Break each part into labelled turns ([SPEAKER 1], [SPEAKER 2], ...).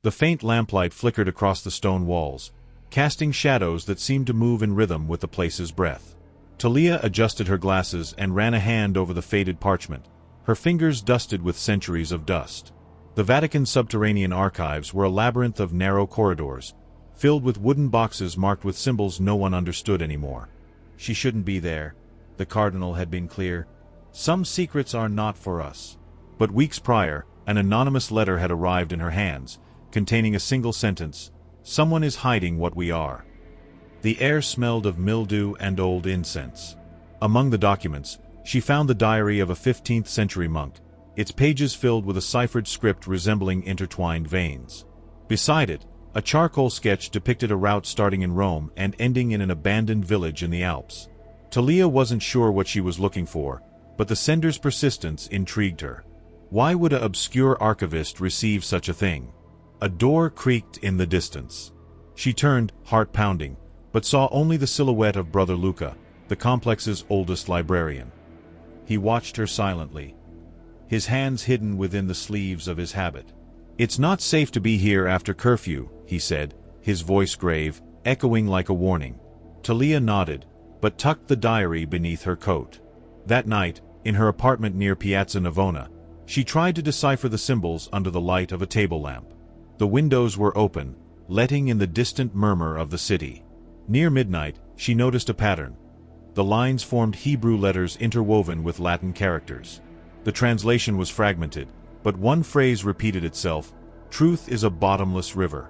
[SPEAKER 1] The faint lamplight flickered across the stone walls, casting shadows that seemed to move in rhythm with the place's breath. Talia adjusted her glasses and ran a hand over the faded parchment, her fingers dusted with centuries of dust. The Vatican's subterranean archives were a labyrinth of narrow corridors, filled with wooden boxes marked with symbols no one understood anymore. She shouldn't be there, the cardinal had been clear. Some secrets are not for us. But weeks prior, an anonymous letter had arrived in her hands, containing a single sentence: "Someone is hiding what we are." The air smelled of mildew and old incense. Among the documents, she found the diary of a 15th-century monk, its pages filled with a ciphered script resembling intertwined veins. Beside it, a charcoal sketch depicted a route starting in Rome and ending in an abandoned village in the Alps. Talia wasn't sure what she was looking for, but the sender's persistence intrigued her. Why would an obscure archivist receive such a thing? A door creaked in the distance. She turned, heart pounding, but saw only the silhouette of Brother Luca, the complex's oldest librarian. He watched her silently, his hands hidden within the sleeves of his habit. "It's not safe to be here after curfew," he said, his voice grave, echoing like a warning. Talia nodded, but tucked the diary beneath her coat. That night, in her apartment near Piazza Navona, she tried to decipher the symbols under the light of a table lamp. The windows were open, letting in the distant murmur of the city. Near midnight, she noticed a pattern. The lines formed Hebrew letters interwoven with Latin characters. The translation was fragmented, but one phrase repeated itself: "Truth is a bottomless river."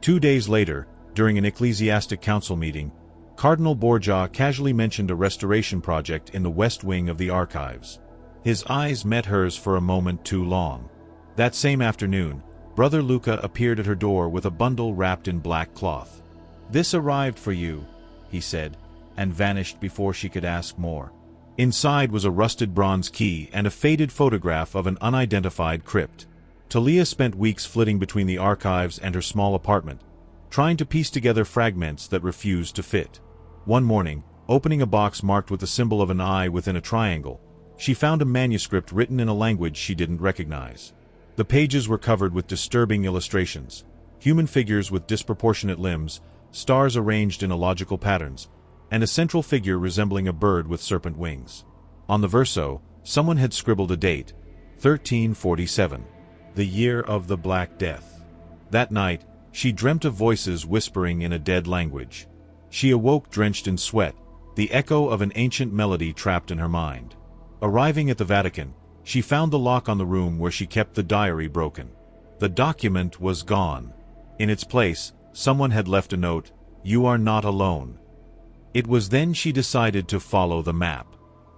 [SPEAKER 1] 2 days later, during an ecclesiastic council meeting, Cardinal Borgia casually mentioned a restoration project in the west wing of the archives. His eyes met hers for a moment too long. That same afternoon, Brother Luca appeared at her door with a bundle wrapped in black cloth. "This arrived for you," he said, and vanished before she could ask more. Inside was a rusted bronze key and a faded photograph of an unidentified crypt. Talia spent weeks flitting between the archives and her small apartment, trying to piece together fragments that refused to fit. One morning, opening a box marked with the symbol of an eye within a triangle, she found a manuscript written in a language she didn't recognize. The pages were covered with disturbing illustrations: human figures with disproportionate limbs, stars arranged in illogical patterns, and a central figure resembling a bird with serpent wings. On the verso, someone had scribbled a date: 1347, the year of the Black Death. That night, she dreamt of voices whispering in a dead language. She awoke drenched in sweat, the echo of an ancient melody trapped in her mind. Arriving at the Vatican, she found the lock on the room where she kept the diary broken. The document was gone. In its place, someone had left a note: "You are not alone." It was then she decided to follow the map.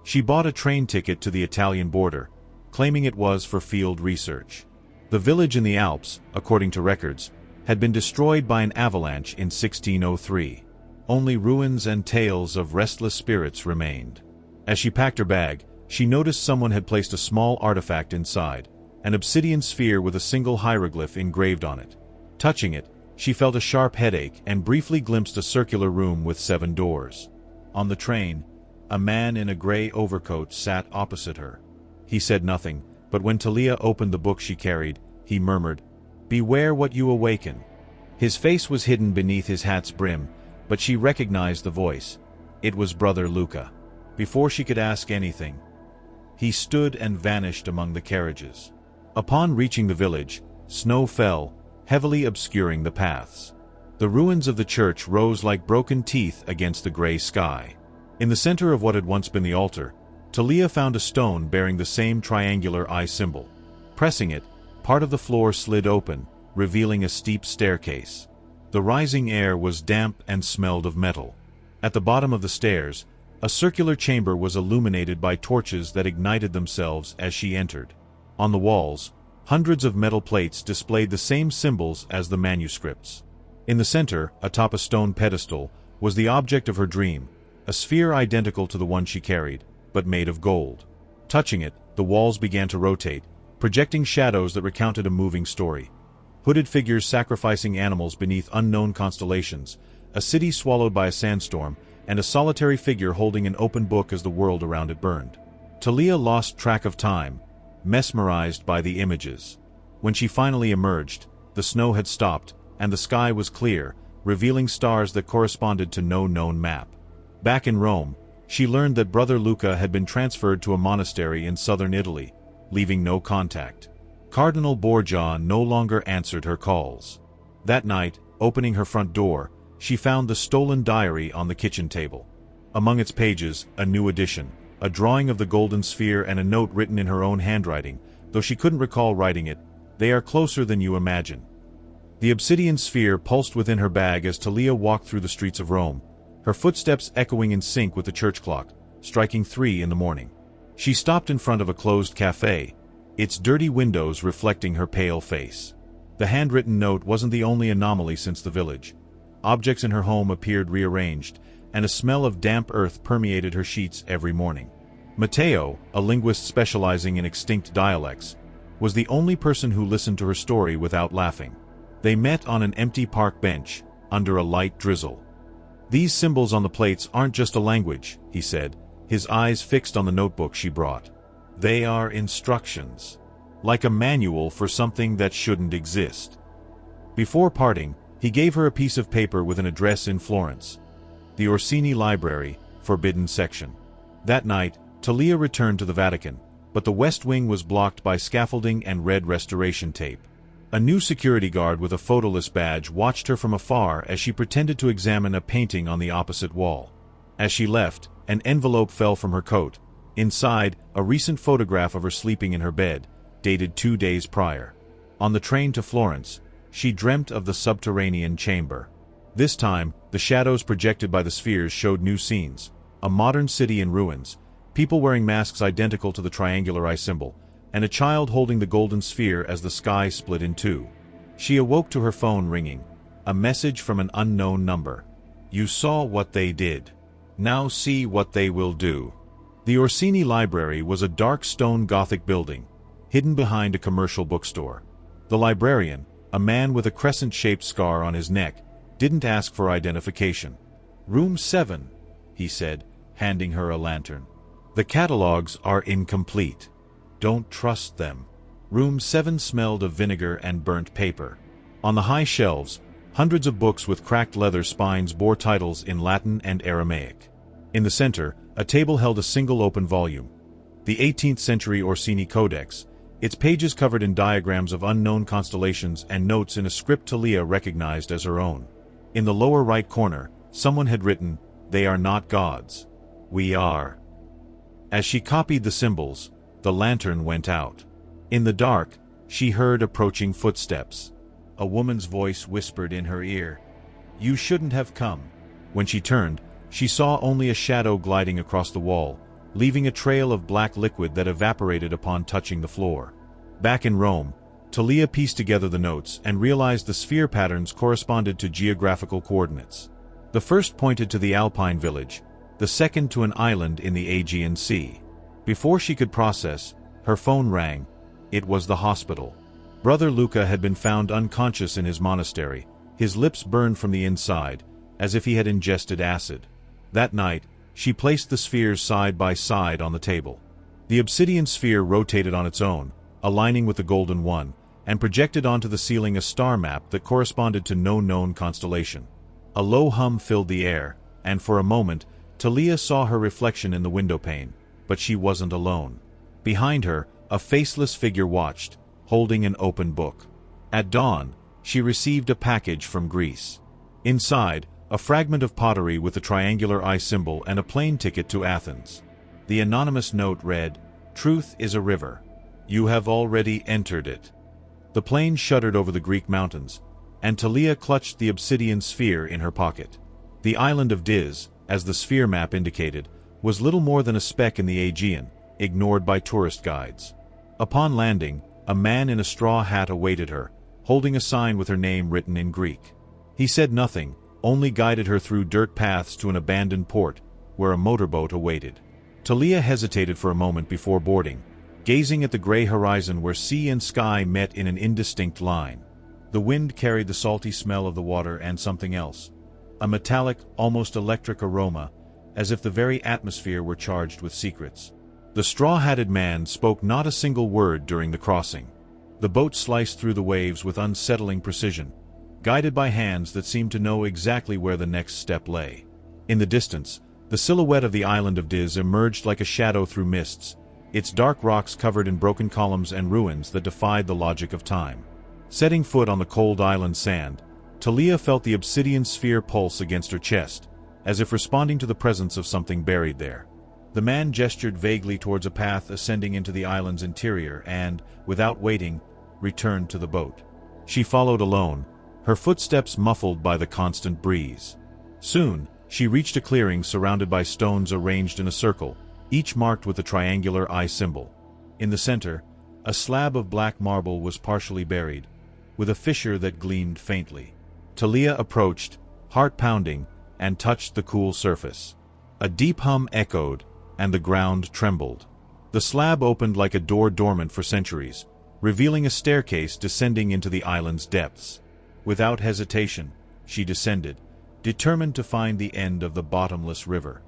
[SPEAKER 1] She bought a train ticket to the Italian border, claiming it was for field research. The village in the Alps, according to records, had been destroyed by an avalanche in 1603. Only ruins and tales of restless spirits remained. As she packed her bag, she noticed someone had placed a small artifact inside, an obsidian sphere with a single hieroglyph engraved on it. Touching it, she felt a sharp headache and briefly glimpsed a circular room with 7 doors. On the train, a man in a gray overcoat sat opposite her. He said nothing, but when Talia opened the book she carried, he murmured, "Beware what you awaken." His face was hidden beneath his hat's brim, but she recognized the voice. It was Brother Luca. Before she could ask anything, he stood and vanished among the carriages. Upon reaching the village, snow fell, heavily obscuring the paths. The ruins of the church rose like broken teeth against the gray sky. In the center of what had once been the altar, Talia found a stone bearing the same triangular eye symbol. Pressing it, part of the floor slid open, revealing a steep staircase. The rising air was damp and smelled of metal. At the bottom of the stairs, a circular chamber was illuminated by torches that ignited themselves as she entered. On the walls, hundreds of metal plates displayed the same symbols as the manuscripts. In the center, atop a stone pedestal, was the object of her dream, a sphere identical to the one she carried, but made of gold. Touching it, the walls began to rotate, projecting shadows that recounted a moving story. Hooded figures sacrificing animals beneath unknown constellations, a city swallowed by a sandstorm, and a solitary figure holding an open book as the world around it burned. Talia lost track of time, mesmerized by the images. When she finally emerged, the snow had stopped, and the sky was clear, revealing stars that corresponded to no known map. Back in Rome, she learned that Brother Luca had been transferred to a monastery in southern Italy, leaving no contact. Cardinal Borgia no longer answered her calls. That night, opening her front door, she found the stolen diary on the kitchen table. Among its pages, a new edition, a drawing of the golden sphere and a note written in her own handwriting, though she couldn't recall writing it. "They are closer than you imagine." The obsidian sphere pulsed within her bag as Talia walked through the streets of Rome, her footsteps echoing in sync with the church clock, striking 3 in the morning. She stopped in front of a closed cafe, its dirty windows reflecting her pale face. The handwritten note wasn't the only anomaly since the village. Objects in her home appeared rearranged, and a smell of damp earth permeated her sheets every morning. Matteo, a linguist specializing in extinct dialects, was the only person who listened to her story without laughing. They met on an empty park bench, under a light drizzle. "These symbols on the plates aren't just a language," he said, his eyes fixed on the notebook she brought. "They are instructions. Like a manual for something that shouldn't exist." Before parting, he gave her a piece of paper with an address in Florence. The Orsini Library, Forbidden Section. That night, Talia returned to the Vatican, but the West Wing was blocked by scaffolding and red restoration tape. A new security guard with a photoless badge watched her from afar as she pretended to examine a painting on the opposite wall. As she left, an envelope fell from her coat. Inside, a recent photograph of her sleeping in her bed, dated 2 days prior. On the train to Florence, she dreamt of the subterranean chamber. This time, the shadows projected by the spheres showed new scenes: a modern city in ruins, people wearing masks identical to the triangular eye symbol, and a child holding the golden sphere as the sky split in two. She awoke to her phone ringing, a message from an unknown number. "You saw what they did. Now see what they will do." The Orsini Library was a dark stone Gothic building, hidden behind a commercial bookstore. The librarian, a man with a crescent-shaped scar on his neck, didn't ask for identification. "Room 7, he said, handing her a lantern. "The catalogs are incomplete. Don't trust them." Room 7 smelled of vinegar and burnt paper. On the high shelves, hundreds of books with cracked leather spines bore titles in Latin and Aramaic. In the center, a table held a single open volume, the 18th century Orsini Codex, its pages covered in diagrams of unknown constellations and notes in a script Talia recognized as her own. In the lower right corner, someone had written, "They are not gods. We are." As she copied the symbols, the lantern went out. In the dark, she heard approaching footsteps. A woman's voice whispered in her ear, "You shouldn't have come." When she turned, she saw only a shadow gliding across the wall, leaving a trail of black liquid that evaporated upon touching the floor. Back in Rome, Talia pieced together the notes and realized the sphere patterns corresponded to geographical coordinates. The first pointed to the Alpine village, the second to an island in the Aegean Sea. Before she could process, her phone rang. It was the hospital. Brother Luca had been found unconscious in his monastery, his lips burned from the inside, as if he had ingested acid. That night, she placed the spheres side by side on the table. The obsidian sphere rotated on its own, aligning with the golden one, and projected onto the ceiling a star map that corresponded to no known constellation. A low hum filled the air, and for a moment, Talia saw her reflection in the windowpane, but she wasn't alone. Behind her, a faceless figure watched, holding an open book. At dawn, she received a package from Greece. Inside, a fragment of pottery with the triangular eye symbol and a plane ticket to Athens. The anonymous note read, "Truth is a river. You have already entered it." The plane shuddered over the Greek mountains, and Talia clutched the obsidian sphere in her pocket. The island of Dis, as the sphere map indicated, was little more than a speck in the Aegean, ignored by tourist guides. Upon landing, a man in a straw hat awaited her, holding a sign with her name written in Greek. He said nothing, only guided her through dirt paths to an abandoned port, where a motorboat awaited. Talia hesitated for a moment before boarding, gazing at the gray horizon where sea and sky met in an indistinct line. The wind carried the salty smell of the water and something else, a metallic, almost electric aroma, as if the very atmosphere were charged with secrets. The straw-hatted man spoke not a single word during the crossing. The boat sliced through the waves with unsettling precision, guided by hands that seemed to know exactly where the next step lay. In the distance, the silhouette of the island of Diz emerged like a shadow through mists, its dark rocks covered in broken columns and ruins that defied the logic of time. Setting foot on the cold island sand, Talia felt the obsidian sphere pulse against her chest, as if responding to the presence of something buried there. The man gestured vaguely towards a path ascending into the island's interior and, without waiting, returned to the boat. She followed alone, her footsteps muffled by the constant breeze. Soon, she reached a clearing surrounded by stones arranged in a circle, each marked with a triangular eye symbol. In the center, a slab of black marble was partially buried, with a fissure that gleamed faintly. Talia approached, heart pounding, and touched the cool surface. A deep hum echoed, and the ground trembled. The slab opened like a door dormant for centuries, revealing a staircase descending into the island's depths. Without hesitation, she descended, determined to find the end of the bottomless river.